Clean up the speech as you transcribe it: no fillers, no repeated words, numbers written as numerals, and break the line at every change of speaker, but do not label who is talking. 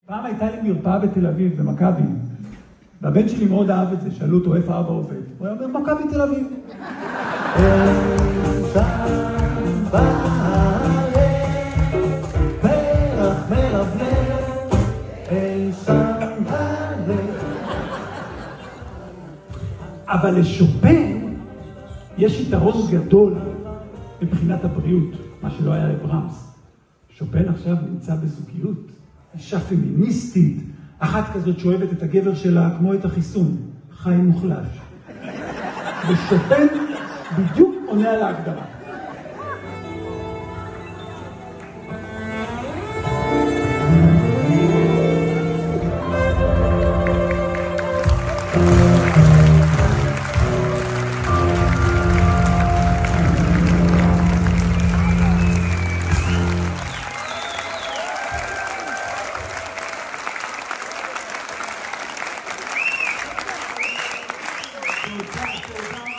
פעם הייתה לי מרפאה בתל אביב, במכבי, והבן שלי מאוד אהב את זה, שאלו אותו איפה אבא עובד. הוא היה אומר, מכבי תל אביב. אבל לשופן יש יתרון גדול מבחינת הבריאות, מה שלא היה לברמס. שופן עכשיו נמצא בזוגיות, אישה פמיניסטית, אחת כזאת שאוהבת את הגבר שלה כמו את החיסון, חי מוחלש. ושופן בדיוק עונה על ההגדרה. Thank you.